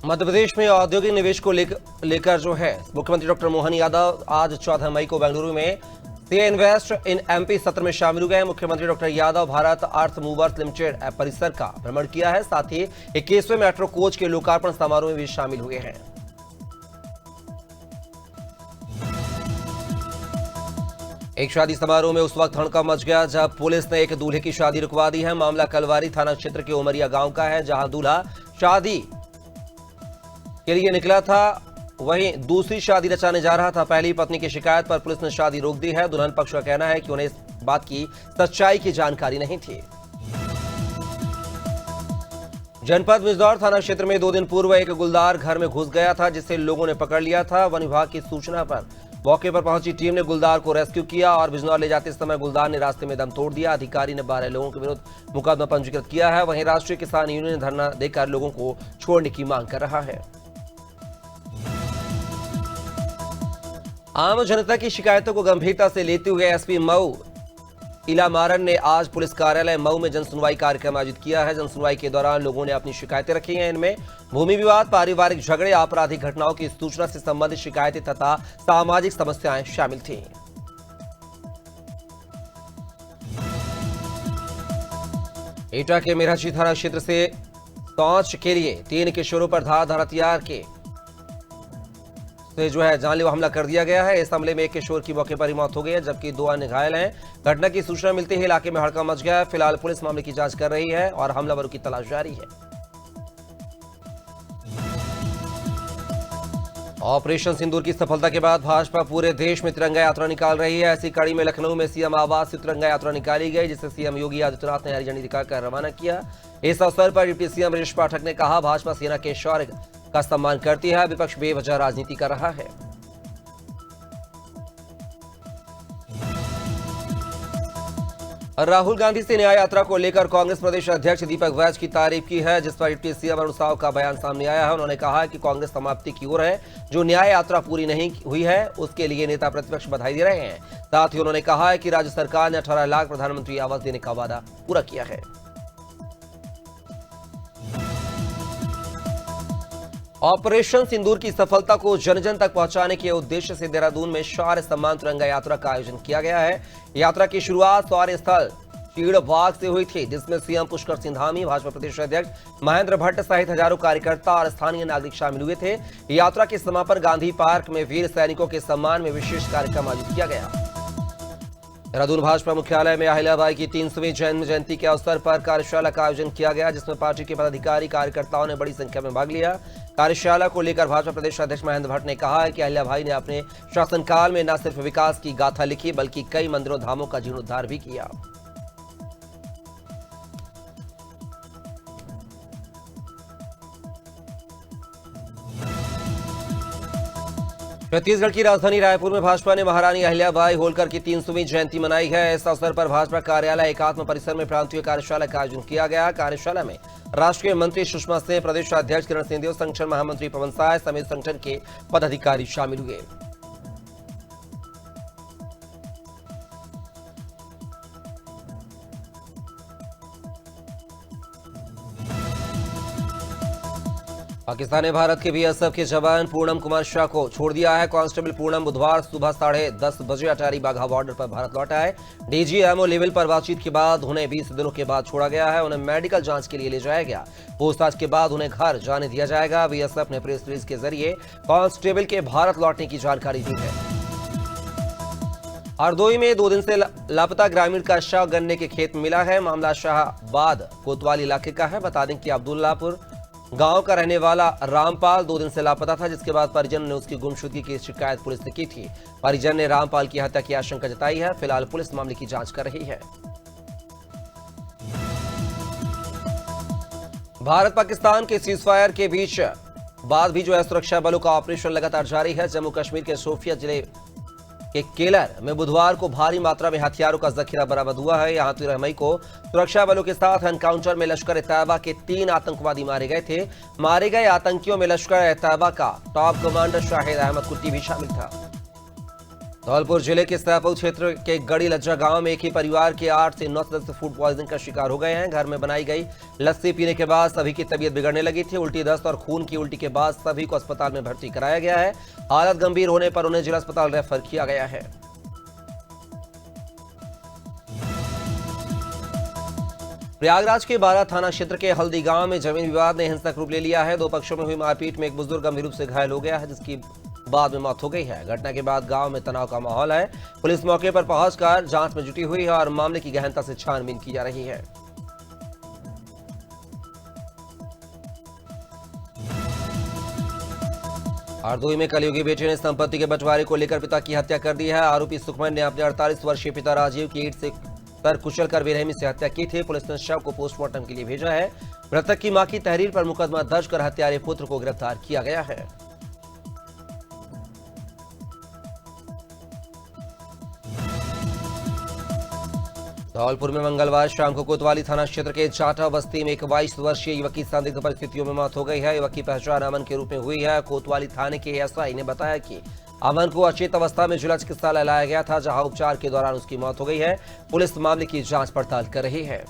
मध्य प्रदेश में औद्योगिक निवेश को लेकर जो है मुख्यमंत्री डॉक्टर मोहन यादव आज 14 मई को बेंगलुरु में सी इन्वेस्ट इन एमपी सत्र में शामिल हुए हैं। मुख्यमंत्री डॉक्टर यादव भारत अर्थ मूवर्स लिमिटेड परिसर का भ्रमण किया है, साथ ही 21वें मेट्रो कोच के लोकार्पण समारोह में भी शामिल हुए हैं। एक शादी समारोह में उस वक्त हड़कंप मच गया जब पुलिस ने एक दूल्हे की शादी रुकवा दी है। मामला कलवारी थाना क्षेत्र के उमरिया गांव का है, जहां दूल्हा शादी के लिए निकला था, वहीं दूसरी शादी रचाने जा रहा था। पहली पत्नी की शिकायत पर पुलिस ने शादी रोक दी है। दुल्हन पक्ष का कहना है कि उन्हें इस बात की सच्चाई की जानकारी नहीं थी। जनपद बिजनौर थाना क्षेत्र में 2 दिन पूर्व एक गुलदार घर में घुस गया था, जिसे लोगों ने पकड़ लिया था। वन विभाग की सूचना पर मौके पर पहुंची टीम ने गुलदार को रेस्क्यू किया और बिजनौर ले जाते समय गुलदार ने रास्ते में दम तोड़ दिया। अधिकारी ने 12 लोगों के विरुद्ध मुकदमा पंजीकृत किया है। वहीं राष्ट्रीय किसान यूनियन ने धरना देकर लोगों को छोड़ने की मांग कर रहा है। आम जनता की शिकायतों को गंभीरता से लेते हुए एसपी मऊ इला मारन ने आज पुलिस कार्यालय मऊ में जनसुनवाई कार्यक्रम आयोजित किया है। जनसुनवाई के दौरान लोगों ने अपनी शिकायतें रखी हैं। इनमें भूमि विवाद, पारिवारिक झगड़े, आपराधिक घटनाओं की सूचना से संबंधित शिकायतें तथा सामाजिक समस्याएं शामिल थीं। एटा के मेरहची थाना क्षेत्र से शौच के लिए 3 किशोरों पर धारदार हथियार के जो है जानलेवा हमला कर दिया गया है। इस हमले में एक किशोर की मौके पर ही मौत हो गई है, जबकि 2 अन्य घायल हैं। घटना की सूचना मिलते ही इलाके में हड़कंप मच गया है। फिलहाल पुलिस मामले की जांच कर रही है और हमलावरों की तलाश जारी है। ऑपरेशन सिंदूर की सफलता के बाद भाजपा पूरे देश में तिरंगा यात्रा निकाल रही है। ऐसी कड़ी में लखनऊ में सीएम आवास से तिरंगा यात्रा निकाली गई, जिसे सीएम योगी आदित्यनाथ ने हरी झंडी दिखाकर रवाना किया। इस अवसर पर डिप्टी सीएम बृजेश पाठक ने कहा, भाजपा सेना के शौर्य का सम्मान करती है, विपक्ष बेवजह राजनीति कर रहा है। राहुल गांधी से न्याय यात्रा को लेकर कांग्रेस प्रदेश अध्यक्ष दीपक वैज की तारीफ की है, जिस पर डिप्टी सीएम अरुण साव का बयान सामने आया है। उन्होंने कहा कि कांग्रेस समाप्ति की ओर है। जो न्याय यात्रा पूरी नहीं हुई है उसके लिए नेता प्रतिपक्ष बधाई दे रहे हैं। साथ ही उन्होंने कहा है कि राज्य सरकार ने 18 लाख प्रधानमंत्री आवास देने का वादा पूरा किया है। ऑपरेशन सिंदूर की सफलता को जन जन तक पहुंचाने के उद्देश्य से देहरादून में शौर्य सम्मान तिरंगा यात्रा का आयोजन किया गया है। यात्रा की शुरुआत शौर्य स्थल चीड़ बाग से हुई थी, जिसमें सीएम पुष्कर सिंह धामी, भाजपा प्रदेश अध्यक्ष महेंद्र भट्ट सहित हजारों कार्यकर्ता और स्थानीय नागरिक शामिल हुए थे। यात्रा के समापन गांधी पार्क में वीर सैनिकों के सम्मान में विशेष कार्यक्रम आयोजित किया गया। देहरादून भाजपा मुख्यालय में अहिल्याबाई की 300वीं जन्म जयंती के अवसर पर कार्यशाला का आयोजन किया गया, जिसमें पार्टी के पदाधिकारी कार्यकर्ताओं ने बड़ी संख्या में भाग लिया। कार्यशाला को लेकर भाजपा प्रदेश अध्यक्ष महेंद्र भट्ट ने कहा है कि अहिल्याबाई ने अपने शासनकाल में न सिर्फ विकास की गाथा लिखी, बल्कि कई मंदिरों धामों का जीर्णोद्धार भी किया। छत्तीसगढ़ की राजधानी रायपुर में भाजपा ने महारानी अहिल्याबाई होलकर की 300वीं जयंती मनाई है। इस अवसर पर भाजपा कार्यालय एकात्म परिसर में प्रांतीय कार्यशाला का आयोजन किया गया। कार्यशाला में राष्ट्रीय मंत्री सुषमा सिंह, प्रदेश अध्यक्ष किरण सिंहदेव, संगठन महामंत्री पवन साय समेत संगठन के पदाधिकारी शामिल हुए। पाकिस्तान ने भारत के बीएसएफ के जवान पूनम कुमार शाह को छोड़ दिया है। कांस्टेबल पूनम बुधवार सुबह 10:30 बजे अटारी बाघा बॉर्डर पर भारत लौटा है। डीजीएमओ लेवल पर बातचीत के बाद उन्हें 20 दिनों के बाद छोड़ा गया है। उन्हें मेडिकल जांच के लिए ले जाया गया। पूछताछ के बाद उन्हें घर जाने दिया जाएगा। बीएसएफ ने प्रेस रिलीज के जरिए कांस्टेबल के भारत लौटने की जानकारी दी है। हरदोई में 2 दिन से लापता ग्रामीण का शव गन्ने के खेत में मिला है। मामला शाहबाद कोतवाल इलाके का है। बता दें कि अब्दुल्लापुर गांव का रहने वाला रामपाल 2 दिन से लापता था, जिसके बाद परिजन ने उसकी गुमशुदगी की शिकायत पुलिस से की थी। परिजन ने रामपाल की हत्या की आशंका जताई है। फिलहाल पुलिस मामले की जांच कर रही है। भारत पाकिस्तान के सीजफायर के बीच बाद भी जो है सुरक्षा बलों का ऑपरेशन लगातार जारी है। जम्मू कश्मीर के शोपिया जिले के केलर में बुधवार को भारी मात्रा में हथियारों का जखीरा बरामद हुआ है। यहां 13 मई को सुरक्षा बलों के साथ एनकाउंटर में लश्कर ए तैयबा के 3 आतंकवादी मारे गए थे। मारे गए आतंकियों में लश्कर ए तैयबा का टॉप कमांडर शाहिद अहमद कुट्टी भी शामिल था। धौलपुर जिले के सैदपुर क्षेत्र के गड़ी लज्जा गांव में एक ही परिवार के 8 से 9 सदस्य फूड पॉइजनिंग का शिकार हो गए हैं। घर में बनाई गई लस्सी पीने के बाद सभी की तबीयत बिगड़ने लगी थी। उल्टी दस्त और खून की उल्टी के बाद सभी को अस्पताल में भर्ती कराया गया है। हालत गंभीर होने पर उन्हें जिला अस्पताल रेफर किया गया है। प्रयागराज के बारा थाना क्षेत्र के हल्दी गांव में जमीन विवाद ने हिंसक रूप ले लिया है। दो पक्षों में हुई मारपीट में एक बुजुर्ग गंभीर रूप से घायल हो गया है, जिसकी बाद में मौत हो गई है। घटना के बाद गांव में तनाव का माहौल है। पुलिस मौके पर पहुंचकर जांच में जुटी हुई है और मामले की गहनता से छानबीन की जा रही है। हरदोई में कलयुगी बेटे ने संपत्ति के बंटवारे को लेकर पिता की हत्या कर दी है। आरोपी सुखमन ने अपने 48 वर्षीय पिता राजीव की ईंट से सर कुचल कर बेरहमी से हत्या की थी। पुलिस ने शव को पोस्टमार्टम के लिए भेजा है। मृतक की मां की तहरीर पर मुकदमा दर्ज कर हत्यारे पुत्र को गिरफ्तार किया गया है। धौलपुर में मंगलवार शाम को कोतवाली थाना क्षेत्र के चाटा बस्ती में एक 22 वर्षीय युवक की संदिग्ध परिस्थितियों में मौत हो गई है। युवक की पहचान अमन के रूप में हुई है। कोतवाली थाने के एएसआई ने बताया कि अमन को अचेत अवस्था में जिला चिकित्सालय लाया गया था, जहां उपचार के दौरान उसकी मौत हो गई है। पुलिस मामले की जांच पड़ताल कर रही है।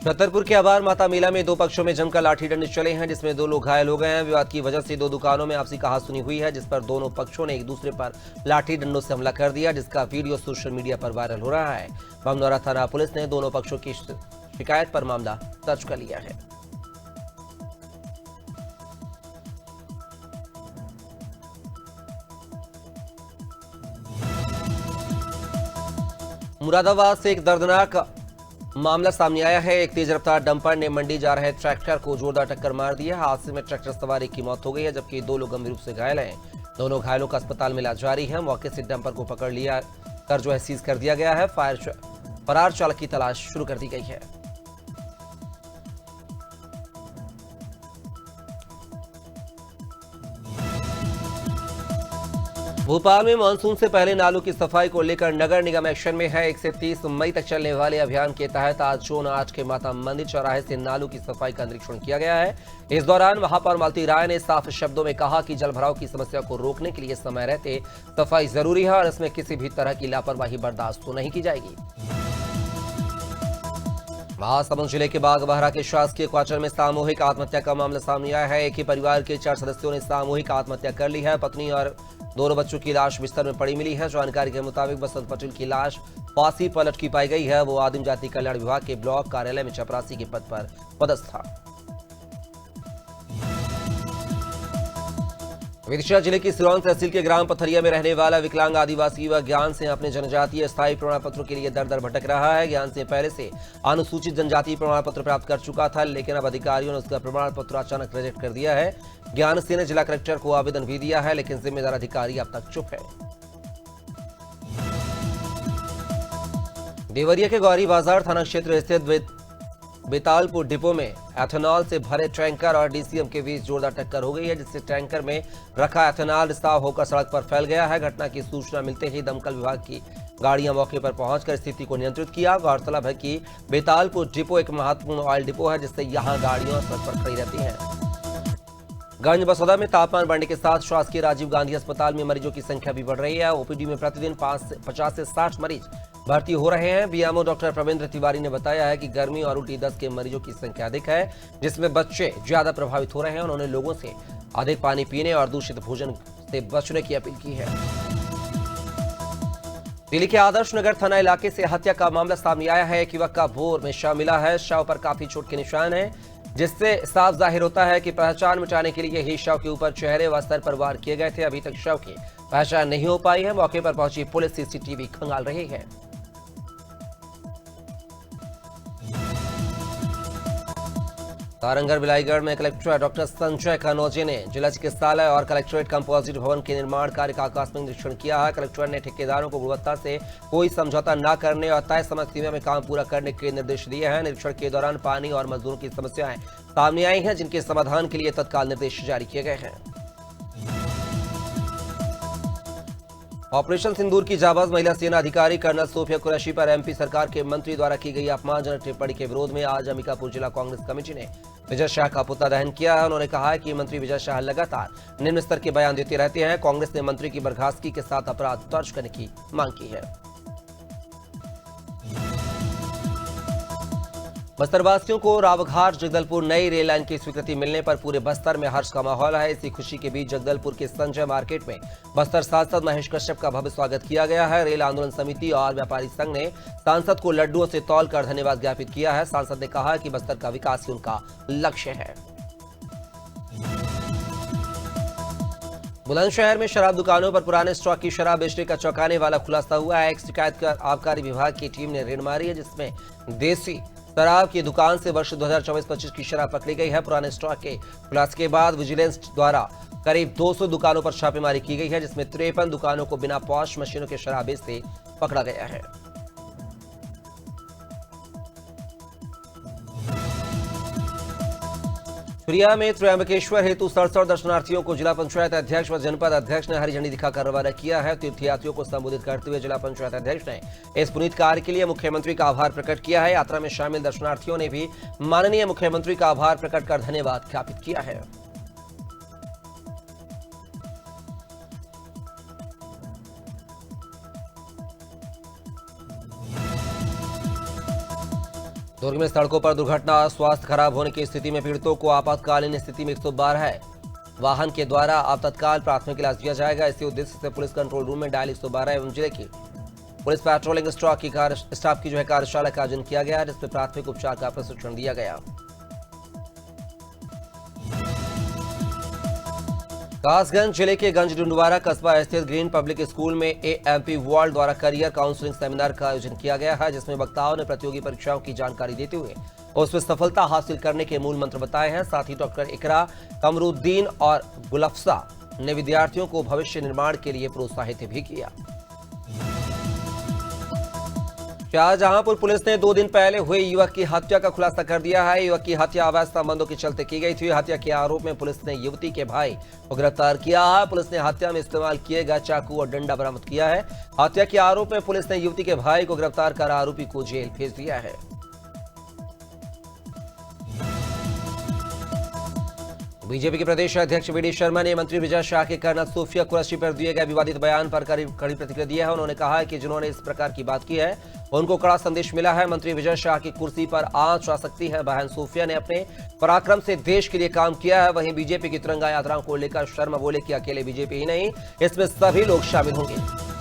छतरपुर के आभार माता मेला में दो पक्षों में जमकर लाठी डंडे चले हैं, जिसमें 2 लोग घायल हो गए हैं। विवाद की वजह से 2 दुकानों में आपसी कहासुनी हुई है, जिस पर दोनों पक्षों ने एक दूसरे पर लाठी डंडों से हमला कर दिया, जिसका वीडियो सोशल मीडिया पर वायरल हो रहा है। बमनौरा थाना पुलिस ने दोनों पक्षों की शिकायत पर मामला दर्ज कर लिया है। मुरादाबाद से एक दर्दनाक मामला सामने आया है। एक तेज रफ्तार डंपर ने मंडी जा रहे ट्रैक्टर को जोरदार टक्कर मार दी है। हादसे में ट्रैक्टर सवार एक की मौत हो गई है, जबकि 2 लोग गंभीर रूप से घायल हैं। दोनों घायलों का अस्पताल में इलाज जारी है। मौके से डंपर को पकड़ लिया कर सीज कर दिया गया है। फरार चालक की तलाश शुरू कर दी गई है। भोपाल में मानसून से पहले नालों की सफाई को लेकर नगर निगम एक्शन में है। 1 से 30 मई तक चलने वाले अभियान के तहत आज जोन 8 के माता मंदिर चौराहे से नालों की सफाई का निरीक्षण किया गया है। इस दौरान महापौर मालती राय ने साफ शब्दों में कहा कि जलभराव की समस्या को रोकने के लिए समय रहते सफाई जरूरी है और इसमें किसी भी तरह की लापरवाही बर्दाश्त नहीं की जाएगी। महासमुंद जिले के बागबाहरा के शासकीय क्वार्टर में सामूहिक आत्महत्या का मामला सामने आया है। एक ही परिवार के 4 सदस्यों ने सामूहिक आत्महत्या कर ली है। पत्नी और दोनों बच्चों की लाश बिस्तर में पड़ी मिली है। जानकारी के मुताबिक बसंत पटेल की लाश फांसी पर लटकी पाई गई है। वो आदिम जाति कल्याण विभाग के ब्लॉक कार्यालय में चपरासी के पद पर पदस्थ था। विदिशा जिले की सिरोंज तहसील के ग्राम पथरिया में रहने वाला विकलांग आदिवासी युवक ज्ञान सिंह अपने जनजातीय स्थायी प्रमाण पत्र के लिए दर दर भटक रहा है। ज्ञान सिंह पहले से अनुसूचित जनजाति प्रमाण पत्र प्राप्त कर चुका था, लेकिन अब अधिकारियों ने उसका प्रमाण पत्र अचानक रिजेक्ट कर दिया है। ज्ञान सिंह ने जिला कलेक्टर को आवेदन भी दिया है, लेकिन जिम्मेदार अधिकारी अब तक चुप है। देवरिया के गौरी बाजार थाना क्षेत्र स्थित बेतालपुर डिपो में एथेनॉल से भरे टैंकर और डीसीएम के बीच जोरदार टक्कर हो गई है, जिससे टैंकर में रखा एथेनॉल रिसाव होकर सड़क पर फैल गया है। घटना की सूचना मिलते ही दमकल विभाग की गाड़ियां मौके पर पहुंचकर स्थिति को नियंत्रित किया। गौरतलब है कि बेतालपुर डिपो एक महत्वपूर्ण ऑयल डिपो है, जिससे यहां गाड़ियां सड़क पर खड़ी रहती हैं। गंज बसौदा में तापमान बढ़ने के साथ शासकीय राजीव गांधी अस्पताल में मरीजों की संख्या भी बढ़ रही है। ओपीडी में प्रतिदिन 50 से 60 मरीज भर्ती हो रहे हैं। बीएमओ डॉक्टर प्रवींद्र तिवारी ने बताया है कि गर्मी और उल्टी दस्त के मरीजों की संख्या अधिक है, जिसमें बच्चे ज्यादा प्रभावित हो रहे हैं। उन्होंने लोगों से अधिक पानी पीने और दूषित भोजन से बचने की अपील की है। दिल्ली के आदर्श नगर थाना इलाके से हत्या का मामला सामने आया है। एक युवक का भोर में शव मिला है। शव पर काफी चोट के निशान हैं, जिससे साफ जाहिर होता है कि पहचान मिटाने के लिए ही शव के ऊपर चेहरे व सर पर वार किए गए थे। अभी तक शव की पहचान नहीं हो पाई है। मौके पर पहुंची पुलिस सीसीटीवी खंगाल रही है। तारंगढ़ बिलाईगढ़ में कलेक्टर डॉक्टर संजय कनौजे ने जिला चिकित्सालय और कलेक्ट्रेट कंपोजिट भवन के निर्माण कार्य का आकस्मिक निरीक्षण किया है। कलेक्टर ने ठेकेदारों को गुणवत्ता से कोई समझौता न करने और तय समय सीमा में काम पूरा करने के निर्देश दिए हैं। निरीक्षण के दौरान पानी और मजदूरों की समस्याएं सामने आई हैं, जिनके समाधान के लिए तत्काल निर्देश जारी किए गए हैं। ऑपरेशन सिंदूर की जाबाज महिला सेना अधिकारी कर्नल सोफिया कुरैशी पर एमपी सरकार के मंत्री द्वारा की गई अपमानजनक टिप्पणी के विरोध में आज अंबिकापुर जिला कांग्रेस कमेटी ने विजय शाह का पुतला दहन किया है। उन्होंने कहा है कि मंत्री विजय शाह लगातार निम्न स्तर के बयान देते रहते हैं। कांग्रेस ने मंत्री की बर्खास्तगी के साथ अपराध दर्ज करने की मांग की है। बस्तरवासियों को रावघाट जगदलपुर नई रेल लाइन की स्वीकृति मिलने पर पूरे बस्तर में हर्ष का माहौल है। इसी खुशी के बीच जगदलपुर के संजय मार्केट में बस्तर सांसद महेश कश्यप का भव्य स्वागत किया गया है। रेल आंदोलन समिति और व्यापारी संघ ने सांसद को लड्डुओं से तौलकर धन्यवाद ज्ञापित किया है। सांसद ने कहा कि बस्तर का विकास ही उनका लक्ष्य है। बुलंदशहर में शराब दुकानों पर पुराने स्टॉक की शराब बेचने का चौंकाने वाला खुलासा हुआ है। एक शिकायत कर आबकारी विभाग की टीम ने रेड मारी है, जिसमें देसी शराब की दुकान से वर्ष 2024-25 की शराब पकड़ी गई है। पुराने स्टॉक के खुलासे के बाद विजिलेंस द्वारा करीब 200 दुकानों पर छापेमारी की गई है, जिसमें 53 दुकानों को बिना पॉश मशीनों के शराब बेचते पकड़ा गया है। छुरिया में त्र्यंबकेश्वर हेतु 67 दर्शनार्थियों को जिला पंचायत अध्यक्ष व जनपद अध्यक्ष ने हरी झंडी दिखाकर रवाना किया है। तीर्थयात्रियों को संबोधित करते हुए जिला पंचायत अध्यक्ष ने इस पुनीत कार्य के लिए मुख्यमंत्री का आभार प्रकट किया है। यात्रा में शामिल दर्शनार्थियों ने भी माननीय मुख्यमंत्री का आभार प्रकट कर धन्यवाद ज्ञापित किया है। दुर्ग में सड़कों पर दुर्घटना, स्वास्थ्य खराब होने की स्थिति में पीड़ितों को आपातकालीन स्थिति में 112 वाहन के द्वारा अब तत्काल प्राथमिक इलाज दिया जाएगा। इसी उद्देश्य से पुलिस कंट्रोल रूम में डायल 112 एवं जिले की पुलिस पेट्रोलिंग स्टाफ की कार्यशाला का आयोजन किया गया, जिसमें प्राथमिक उपचार का प्रशिक्षण दिया गया। कासगंज जिले के गंज डुंडवारा कस्बा स्थित ग्रीन पब्लिक स्कूल में एएमपी वर्ल्ड द्वारा करियर काउंसलिंग सेमिनार का आयोजन किया गया है, जिसमें वक्ताओं ने प्रतियोगी परीक्षाओं की जानकारी देते हुए उसमें सफलता हासिल करने के मूल मंत्र बताए हैं। साथ ही डॉक्टर इकरा, कमरुद्दीन और गुलफ्सा ने विद्यार्थियों को भविष्य निर्माण के लिए प्रोत्साहित भी किया। शाहजहांपुर पुलिस ने 2 दिन पहले हुए युवक की हत्या का खुलासा कर दिया है। युवक की हत्या अवैध संबंधों के चलते की गई थी। हत्या के आरोप में पुलिस ने युवती के भाई को गिरफ्तार किया है। पुलिस ने हत्या में इस्तेमाल किए गए चाकू और डंडा बरामद किया है। हत्या के आरोप में पुलिस ने युवती के भाई को गिरफ्तार कर आरोपी को जेल भेज दिया है। बीजेपी के प्रदेश अध्यक्ष वी डी शर्मा ने मंत्री विजय शाह के कर्नल सोफिया कुरैशी पर दिए गए विवादित बयान पर कड़ी प्रतिक्रिया दी है। उन्होंने कहा है कि जिन्होंने इस प्रकार की बात की है उनको कड़ा संदेश मिला है। मंत्री विजय शाह की कुर्सी पर आंच आ सकती है। बहन सोफिया ने अपने पराक्रम से देश के लिए काम किया है। वहीं बीजेपी की तिरंगा यात्राओं को लेकर शर्मा बोले कि अकेले बीजेपी ही नहीं, इसमें सभी लोग शामिल होंगे।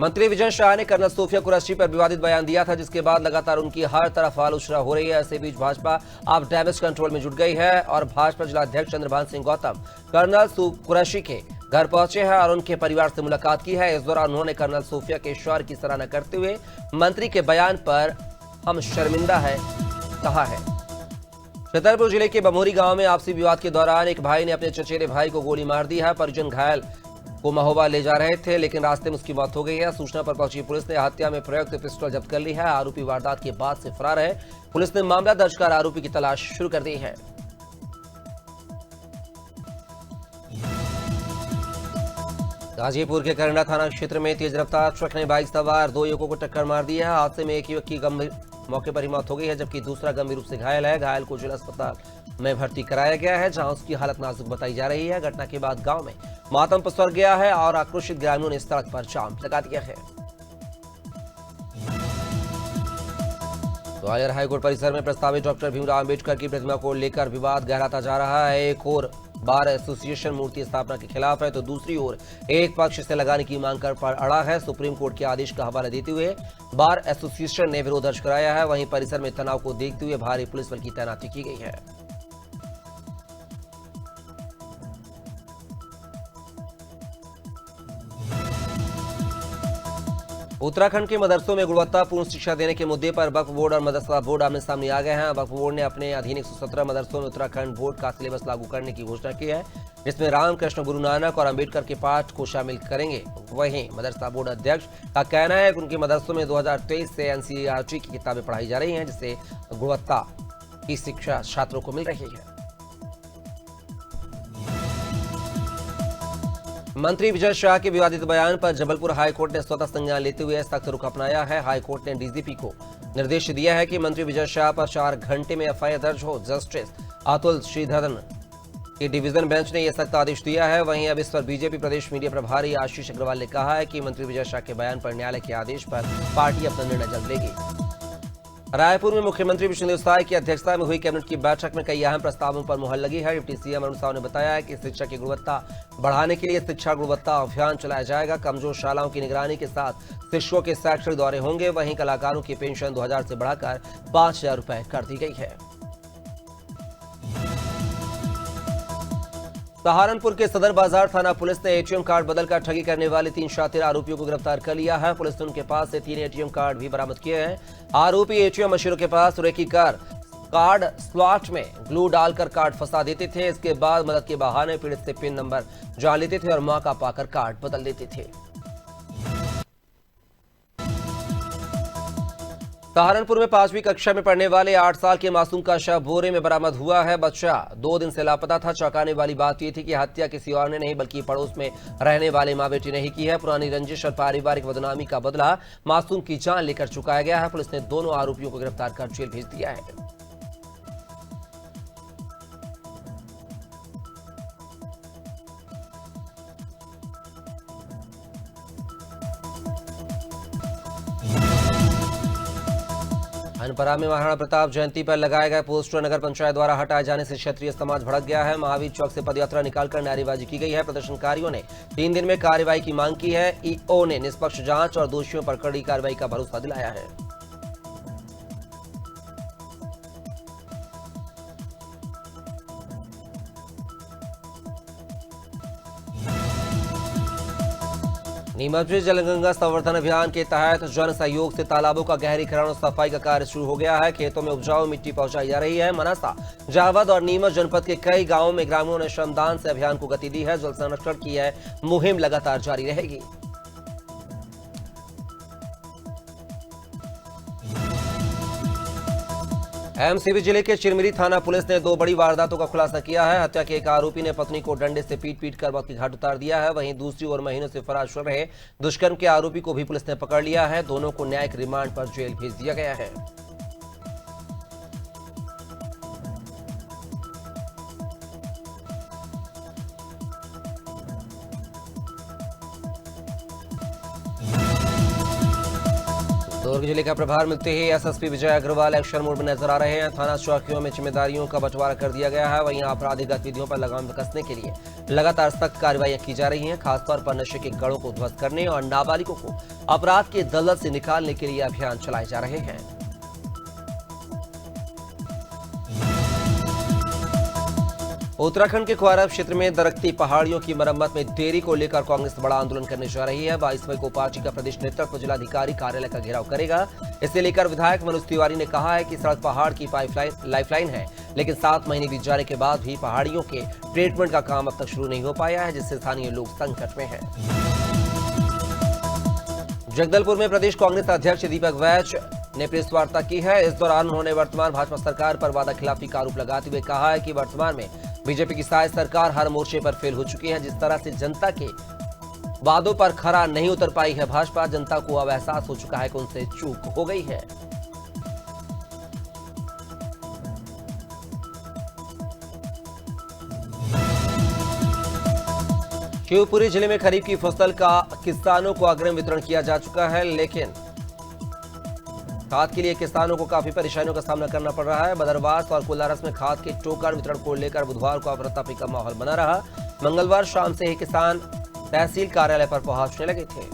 मंत्री विजय शाह ने कर्नल सोफिया कुरैशी पर विवादित बयान दिया था, जिसके बाद लगातार उनकी हर तरफ आलोचना हो रही है। ऐसे बीच भाजपा अब डैमेज कंट्रोल में जुट गई है और भाजपा जिला अध्यक्ष चंद्रभान सिंह गौतम कर्नल कुरैशी के घर पहुंचे हैं और उनके परिवार से मुलाकात की है। इस दौरान उन्होंने कर्नल सोफिया के शौर्य की सराहना करते हुए मंत्री के बयान पर हम शर्मिंदा है कहा है। छतरपुर जिले के बमोरी गांव में आपसी विवाद के दौरान एक भाई ने अपने चचेरे भाई को गोली मार दी है। परिजन घायल को महोबा ले जा रहे थे, लेकिन रास्ते में उसकी मौत हो गई है। सूचना पर पहुंची पुलिस ने हत्या में प्रयुक्त पिस्टल जब्त कर ली है। आरोपी वारदात के बाद से फरार है। पुलिस ने मामला दर्ज कर आरोपी की तलाश शुरू कर दी है। गाजीपुर के करंडा थाना क्षेत्र में तेज रफ्तार ट्रक ने बाइक सवार 2 युवकों को टक्कर मार दी है। हादसे में एक युवक की गंभीर मौके पर ही मौत हो गई है, जबकि दूसरा गंभीर रूप से घायल है। घायल को जिला अस्पताल में भर्ती कराया गया है, जहां उसकी हालत नाजुक बताई जा रही है। घटना के बाद गांव में मातम पसर गया है और आक्रोशित ग्रामीणों ने सड़क पर जाम लगा दिया है। ग्वालियर हाईकोर्ट परिसर में प्रस्तावित डॉक्टर भीमराव अंबेडकर की प्रतिमा को लेकर विवाद गहराता जा रहा है। एक और बार एसोसिएशन मूर्ति स्थापना के खिलाफ है, तो दूसरी ओर एक पक्ष इसे लगाने की मांग कर अड़ा है। सुप्रीम कोर्ट के आदेश का हवाला देते हुए बार एसोसिएशन ने विरोध दर्ज कराया है। वहीं परिसर में तनाव को देखते हुए भारी पुलिस बल की तैनाती की गई है। उत्तराखंड के मदरसों में गुणवत्तापूर्ण शिक्षा देने के मुद्दे पर वक्फ बोर्ड और मदरसा बोर्ड आमने सामने आ गए हैं। वक्फ बोर्ड ने अपने अधीन 117 मदरसों में उत्तराखंड बोर्ड का सिलेबस लागू करने की घोषणा की है, जिसमें रामकृष्ण, गुरु नानक और अंबेडकर के पाठ को शामिल करेंगे। वहीं मदरसा बोर्ड अध्यक्ष का कहना है कि उनके मदरसों में 2023 से एनसीईआरटी की किताबें पढ़ाई जा रही हैं, जिससे गुणवत्ता की शिक्षा छात्रों को मिल रही है। मंत्री विजय शाह के विवादित बयान पर जबलपुर हाईकोर्ट ने स्वतः संज्ञान लेते हुए सख्त रुख अपनाया है। हाईकोर्ट ने डीजीपी को निर्देश दिया है कि मंत्री विजय शाह पर 4 घंटे में एफआईआर दर्ज हो। जस्टिस अतुल श्रीधरन की डिवीजन बेंच ने यह सख्त आदेश दिया है। वहीं अब इस पर बीजेपी प्रदेश मीडिया प्रभारी आशीष अग्रवाल ने कहा है कि मंत्री विजय शाह के बयान पर न्यायालय के आदेश पर पार्टी अपना निर्णय जल्द लेगी। रायपुर में मुख्यमंत्री विष्णुदेव साय की अध्यक्षता में हुई कैबिनेट की बैठक में कई अहम प्रस्तावों पर मुहर लगी है। डिप्टी सीएम अरुण साव ने बताया है कि शिक्षा की गुणवत्ता बढ़ाने के लिए शिक्षा गुणवत्ता अभियान चलाया जाएगा। कमजोर शालाओं की निगरानी के साथ शिक्षकों के शैक्षणिक दौरे होंगे। वहीं कलाकारों की पेंशन 2000 से बढ़ाकर 5000 रुपए कर दी गई है। सहारनपुर के सदर बाजार थाना पुलिस ने एटीएम कार्ड बदलकर ठगी करने वाले 3 शातिर आरोपियों को गिरफ्तार कर लिया है। पुलिस ने उनके पास से 3 एटीएम कार्ड भी बरामद किए हैं। आरोपी एटीएम मशीनों के पास रेकी कर कार्ड स्लॉट में ग्लू डालकर कार्ड फंसा देते थे। इसके बाद मदद के बहाने पीड़ित से पिन नंबर जान लेते थे और मौका पाकर कार्ड बदल देते थे। सहारनपुर में 5वीं कक्षा में पढ़ने वाले 8 साल के मासूम का शव बोरे में बरामद हुआ है। बच्चा 2 दिन से लापता था। चौंकाने वाली बात यह थी कि हत्या किसी और ने नहीं बल्कि पड़ोस में रहने वाले मां बेटी ने ही की है। पुरानी रंजिश और पारिवारिक बदनामी का बदला मासूम की जान लेकर चुकाया गया है। पुलिस ने दोनों आरोपियों को गिरफ्तार कर जेल भेज दिया है। अनपरा में महाराणा प्रताप जयंती पर लगाए गए पोस्टर नगर पंचायत द्वारा हटाए जाने से क्षत्रिय समाज भड़क गया है। महावीर चौक से पदयात्रा निकालकर नारेबाजी की गई है। प्रदर्शनकारियों ने 3 दिन में कार्रवाई की मांग की है। ईओ ने निष्पक्ष जांच और दोषियों पर कड़ी कार्रवाई का भरोसा दिलाया है। नीमच में जलगंगा संवर्धन अभियान के तहत जन सहयोग से तालाबों का गहरीकरण और सफाई का कार्य शुरू हो गया है। खेतों में उपजाऊ मिट्टी पहुंचाई जा रही है। मनासा, जावद और नीमच जनपद के कई गांवों में ग्रामीणों ने श्रमदान से अभियान को गति दी है। जल संरक्षण की यह मुहिम लगातार जारी रहेगी। एमसीबी जिले के चिरमिरी थाना पुलिस ने 2 बड़ी वारदातों का खुलासा किया है। हत्या के एक आरोपी ने पत्नी को डंडे से पीट कर मौत की घाट उतार दिया है। वहीं दूसरी ओर महीनों से फरार चल रहे दुष्कर्म के आरोपी को भी पुलिस ने पकड़ लिया है। दोनों को न्यायिक रिमांड पर जेल भेज दिया गया है। दुर्ग जिले का प्रभार मिलते ही एसएसपी विजय अग्रवाल एक्शन मोड में नजर आ रहे हैं। थाना चौकियों में जिम्मेदारियों का बंटवारा कर दिया गया है। वहीं आपराधिक गतिविधियों पर लगाम कसने के लिए लगातार सख्त कार्रवाइयां की जा रही हैं। खासतौर पर नशे के गढ़ों को ध्वस्त करने और नाबालिगों को अपराध के दलदल से निकालने के लिए अभियान चलाए जा रहे हैं। उत्तराखंड के क्वारा क्षेत्र में दरकती पहाड़ियों की मरम्मत में देरी को लेकर कांग्रेस बड़ा आंदोलन करने जा रही है। 22 मई को पार्टी का प्रदेश नेतृत्व जिलाधिकारी कार्यालय का घेराव करेगा। इसे लेकर विधायक मनोज तिवारी ने कहा है कि सड़क पहाड़ की लाइफलाइन है, लेकिन 7 महीने बीत जाने के बाद भी पहाड़ियों के ट्रीटमेंट का काम अब तक शुरू नहीं हो पाया है, जिससे स्थानीय लोग संकट में हैं। जगदलपुर में प्रदेश कांग्रेस अध्यक्ष दीपक वैच ने प्रेस वार्ता की है। इस दौरान उन्होंने वर्तमान भाजपा सरकार पर वादाखिलाफी का आरोप लगाते हुए कहा है कि वर्तमान में बीजेपी की साय सरकार हर मोर्चे पर फेल हो चुकी है। जिस तरह से जनता के वादों पर खरा नहीं उतर पाई है भाजपा, जनता को अब एहसास हो चुका है कि उनसे चूक हो गई है। शिवपुरी जिले में खरीफ की फसल का किसानों को अग्रिम वितरण किया जा चुका है, लेकिन खाद के लिए किसानों को काफी परेशानियों का सामना करना पड़ रहा है। बदरवास और कुलारस में खाद के टोकन वितरण को लेकर बुधवार को अफरा-तफरी का माहौल बना रहा। मंगलवार शाम से ही किसान तहसील कार्यालय पर पहुंचने लगे थे।